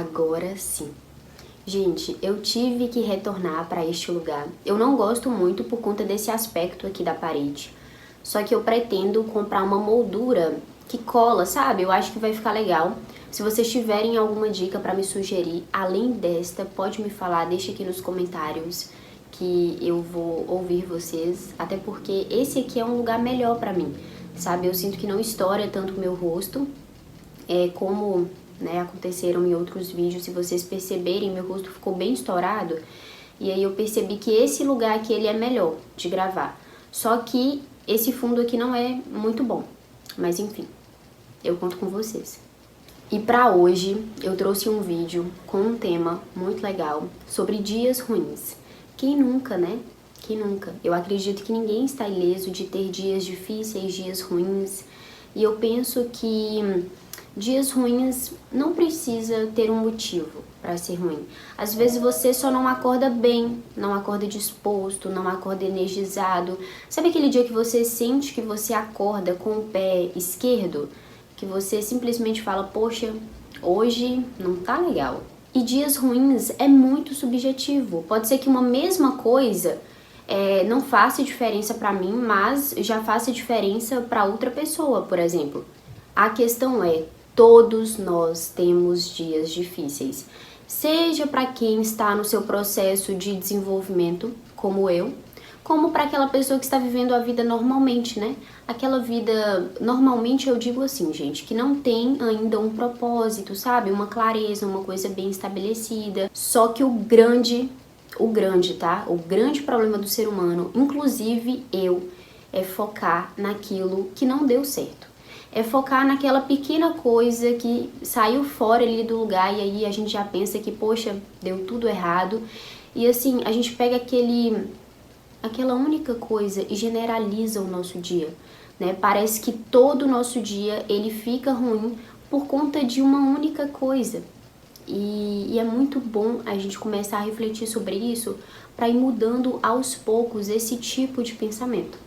Agora sim. Gente, eu tive que retornar para este lugar. Eu não gosto muito por conta desse aspecto aqui da parede. Só que eu pretendo comprar uma moldura que cola, sabe? Eu acho que vai ficar legal. Se vocês tiverem alguma dica para me sugerir, além desta, pode me falar, deixa aqui nos comentários que eu vou ouvir vocês. Até porque esse aqui é um lugar melhor para mim, sabe? Eu sinto que não estoura tanto o meu rosto, como, né, aconteceram em outros vídeos. Se vocês perceberem, meu rosto ficou bem estourado. E aí eu percebi que esse lugar aqui ele é melhor de gravar. Só que esse fundo aqui não é muito bom. Mas enfim, eu conto com vocês. E pra hoje eu trouxe um vídeo com um tema muito legal sobre dias ruins. Quem nunca, né? Quem nunca? Eu acredito que ninguém está ileso de ter dias difíceis, dias ruins. E eu penso que dias ruins não precisa ter um motivo para ser ruim. Às vezes você só não acorda bem, não acorda disposto, não acorda energizado. Sabe aquele dia que você sente que você acorda com o pé esquerdo? Que você simplesmente fala, poxa, hoje não tá legal. E dias ruins é muito subjetivo. Pode ser que uma mesma coisa não faça diferença para mim, mas já faça diferença para outra pessoa, por exemplo. A questão é, todos nós temos dias difíceis. Seja para quem está no seu processo de desenvolvimento, como eu, como para aquela pessoa que está vivendo a vida normalmente, né? Aquela vida, normalmente eu digo assim, gente, que não tem ainda um propósito, sabe? Uma clareza, uma coisa bem estabelecida. Só que o grande, tá? O grande problema do ser humano, inclusive eu, é focar naquilo que não deu certo. É focar naquela pequena coisa que saiu fora ali do lugar e aí a gente já pensa que, poxa, deu tudo errado. E assim, a gente pega aquela única coisa e generaliza o nosso dia, né? Parece que todo o nosso dia ele fica ruim por conta de uma única coisa. E é muito bom a gente começar a refletir sobre isso para ir mudando aos poucos esse tipo de pensamento.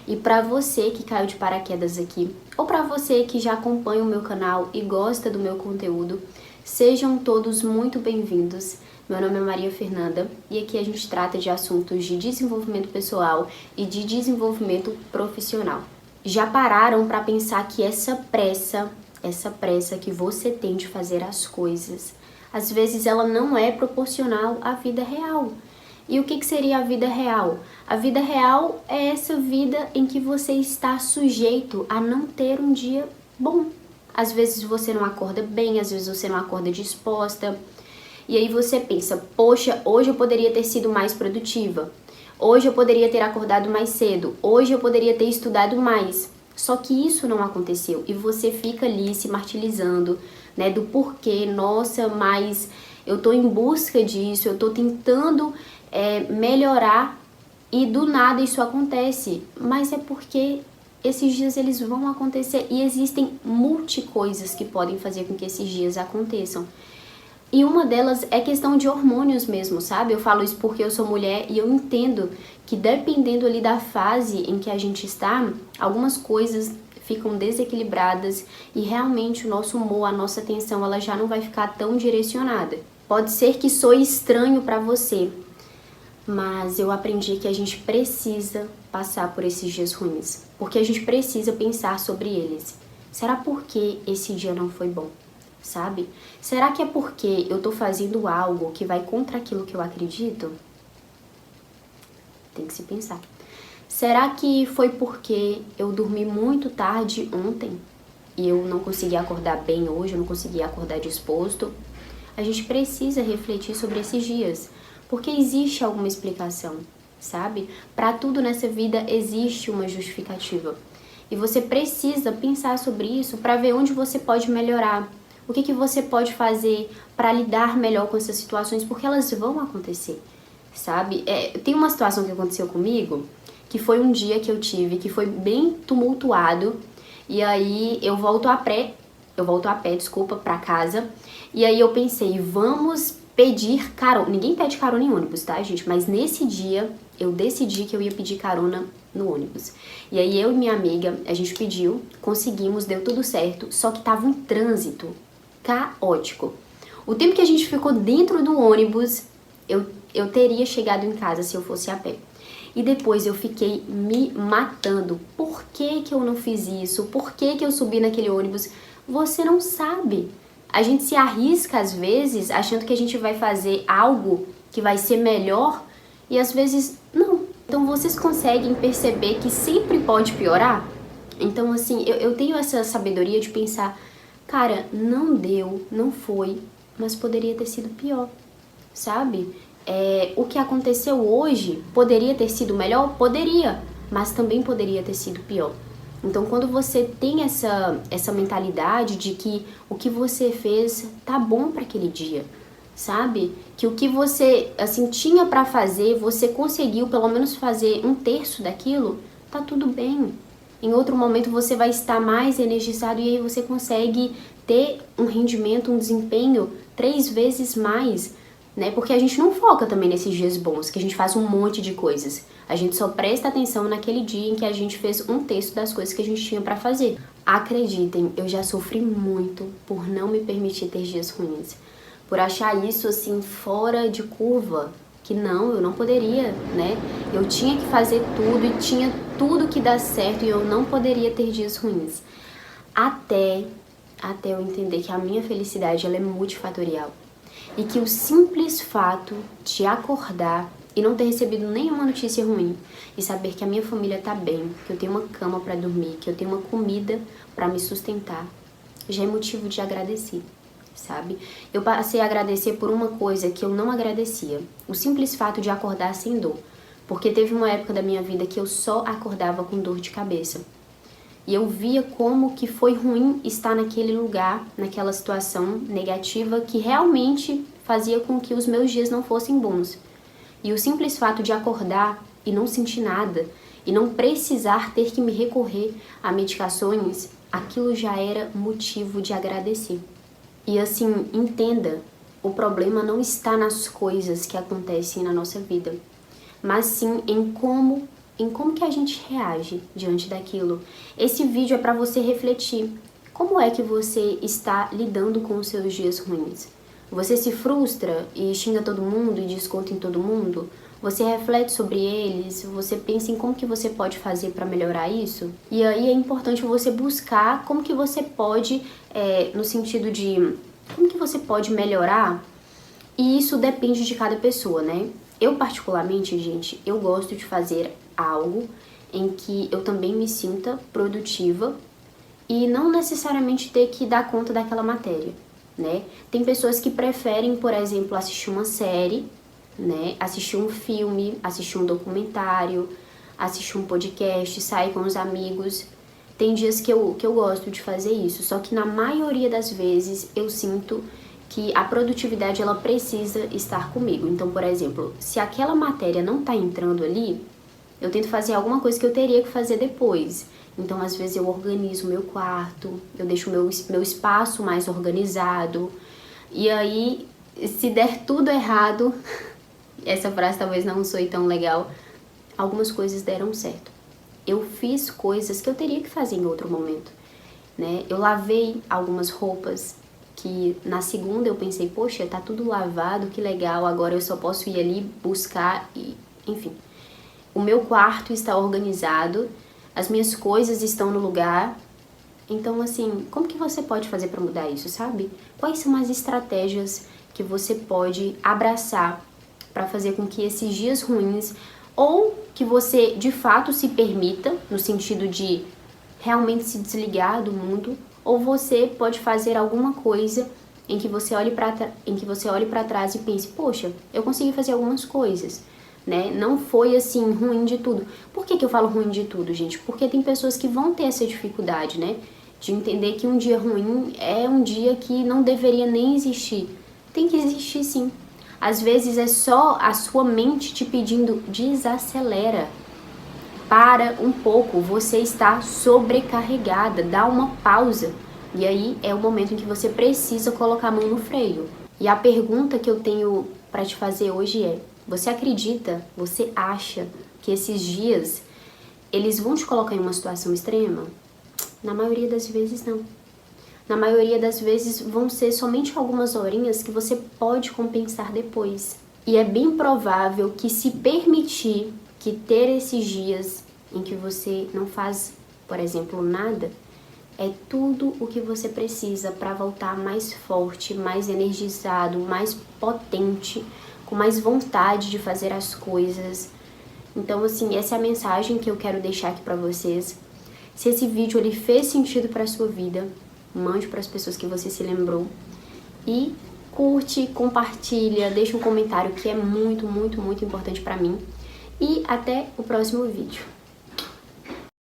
E para você que caiu de paraquedas aqui, ou para você que já acompanha o meu canal e gosta do meu conteúdo, sejam todos muito bem-vindos. Meu nome é Maria Fernanda e aqui a gente trata de assuntos de desenvolvimento pessoal e de desenvolvimento profissional. Já pararam para pensar que essa pressa que você tem de fazer as coisas, às vezes ela não é proporcional à vida real? E o que seria a vida real? A vida real é essa vida em que você está sujeito a não ter um dia bom. Às vezes você não acorda bem, às vezes você não acorda disposta. E aí você pensa, poxa, hoje eu poderia ter sido mais produtiva. Hoje eu poderia ter acordado mais cedo. Hoje eu poderia ter estudado mais. Só que isso não aconteceu. E você fica ali se martirizando, né, do porquê. Nossa, mas eu tô em busca disso, eu tô tentando melhorar e do nada isso acontece. Mas é porque esses dias eles vão acontecer e existem coisas que podem fazer com que esses dias aconteçam. E uma delas é questão de hormônios mesmo, sabe? Eu falo isso porque eu sou mulher e eu entendo que dependendo ali da fase em que a gente está, algumas coisas ficam desequilibradas e realmente o nosso humor, a nossa atenção, ela já não vai ficar tão direcionada. Pode ser que soe estranho para você, mas eu aprendi que a gente precisa passar por esses dias ruins, porque a gente precisa pensar sobre eles. Será porque esse dia não foi bom? Sabe? Será que é porque eu tô fazendo algo que vai contra aquilo que eu acredito? Tem que se pensar. Será que foi porque eu dormi muito tarde ontem e eu não consegui acordar bem hoje, eu não consegui acordar disposto? A gente precisa refletir sobre esses dias, porque existe alguma explicação, sabe? Para tudo nessa vida existe uma justificativa. E você precisa pensar sobre isso para ver onde você pode melhorar. O que você pode fazer para lidar melhor com essas situações, porque elas vão acontecer, sabe? Tem uma situação que aconteceu comigo, que foi um dia que eu tive, que foi bem tumultuado, e aí eu volto a pé, desculpa, para casa, e aí eu pensei, vamos pedir carona. Ninguém pede carona em ônibus, tá, gente? Mas nesse dia eu decidi que eu ia pedir carona no ônibus. E aí eu e minha amiga, a gente pediu, conseguimos, deu tudo certo, só que tava um trânsito caótico. O tempo que a gente ficou dentro do ônibus, eu teria chegado em casa se eu fosse a pé. E depois eu fiquei me matando. Por que que eu não fiz isso? Por que que eu subi naquele ônibus? Você não sabe. A gente se arrisca às vezes achando que a gente vai fazer algo que vai ser melhor e às vezes não. Então vocês conseguem perceber que sempre pode piorar? Então assim, eu tenho essa sabedoria de pensar, cara, não deu, não foi, mas poderia ter sido pior, sabe? O que aconteceu hoje poderia ter sido melhor? Poderia, mas também poderia ter sido pior. Então, quando você tem essa mentalidade de que o que você fez tá bom para aquele dia, sabe? Que o que você, assim, tinha para fazer, você conseguiu pelo menos fazer 1/3 daquilo, tá tudo bem. Em outro momento você vai estar mais energizado e aí você consegue ter um rendimento, um desempenho 3 vezes mais, né? Porque a gente não foca também nesses dias bons, que a gente faz um monte de coisas. A gente só presta atenção naquele dia em que a gente fez 1/3 das coisas que a gente tinha pra fazer. Acreditem, eu já sofri muito por não me permitir ter dias ruins. Por achar isso, assim, fora de curva. Que não, eu não poderia, né? Eu tinha que fazer tudo e tinha tudo que dar certo e eu não poderia ter dias ruins. Até eu entender que a minha felicidade, ela é multifatorial. E que o simples fato de acordar e não ter recebido nenhuma notícia ruim e saber que a minha família tá bem, que eu tenho uma cama para dormir, que eu tenho uma comida para me sustentar, já é motivo de agradecer, sabe? Eu passei a agradecer por uma coisa que eu não agradecia, o simples fato de acordar sem dor, porque teve uma época da minha vida que eu só acordava com dor de cabeça. E eu via como que foi ruim estar naquele lugar, naquela situação negativa que realmente fazia com que os meus dias não fossem bons. E o simples fato de acordar e não sentir nada, e não precisar ter que me recorrer a medicações, aquilo já era motivo de agradecer. E assim, entenda, o problema não está nas coisas que acontecem na nossa vida, mas sim em como que a gente reage diante daquilo. Esse vídeo é para você refletir. Como é que você está lidando com os seus dias ruins? Você se frustra e xinga todo mundo e desconta em todo mundo? Você reflete sobre eles? Você pensa em como que você pode fazer para melhorar isso? E aí é importante você buscar como que você pode, no sentido de como que você pode melhorar. E isso depende de cada pessoa, né? Eu particularmente, gente, eu gosto de fazer algo em que eu também me sinta produtiva e não necessariamente ter que dar conta daquela matéria, né? Tem pessoas que preferem, por exemplo, assistir uma série, né? Assistir um filme, assistir um documentário, assistir um podcast, sair com os amigos. Tem dias que eu gosto de fazer isso, só que na maioria das vezes eu sinto que a produtividade ela precisa estar comigo. Então, por exemplo, se aquela matéria não tá entrando ali, eu tento fazer alguma coisa que eu teria que fazer depois. Então, às vezes eu organizo o meu quarto, eu deixo o meu espaço mais organizado. E aí, se der tudo errado, essa frase talvez não soe tão legal, algumas coisas deram certo. Eu fiz coisas que eu teria que fazer em outro momento, né? Eu lavei algumas roupas que na segunda eu pensei, poxa, tá tudo lavado, que legal, agora eu só posso ir ali buscar e, enfim. O meu quarto está organizado, as minhas coisas estão no lugar. Então, assim, como que você pode fazer para mudar isso, sabe? Quais são as estratégias que você pode abraçar para fazer com que esses dias ruins, ou que você de fato se permita, no sentido de realmente se desligar do mundo, ou você pode fazer alguma coisa em que você olhe para trás e pense, poxa, eu consegui fazer algumas coisas, né? Não foi assim ruim de tudo. Por que eu falo ruim de tudo, gente? Porque tem pessoas que vão ter essa dificuldade, né? De entender que um dia ruim é um dia que não deveria nem existir. Tem que existir sim. Às vezes é só a sua mente te pedindo, desacelera. Para um pouco, você está sobrecarregada, dá uma pausa. E aí é o momento em que você precisa colocar a mão no freio. E a pergunta que eu tenho para te fazer hoje é, você acredita, você acha que esses dias eles vão te colocar em uma situação extrema? Na maioria das vezes não. na maioria das vezes vão ser somente algumas horinhas que você pode compensar depois. E é bem provável que, se permitir que ter esses dias em que você não faz, por exemplo, nada, é tudo o que você precisa para voltar mais forte, mais energizado, mais potente, com mais vontade de fazer as coisas. Então, assim, essa é a mensagem que eu quero deixar aqui para vocês. Se esse vídeo ele fez sentido para a sua vida, mande para as pessoas que você se lembrou. E curte, compartilha, deixa um comentário que é muito, muito, muito importante para mim. E até o próximo vídeo.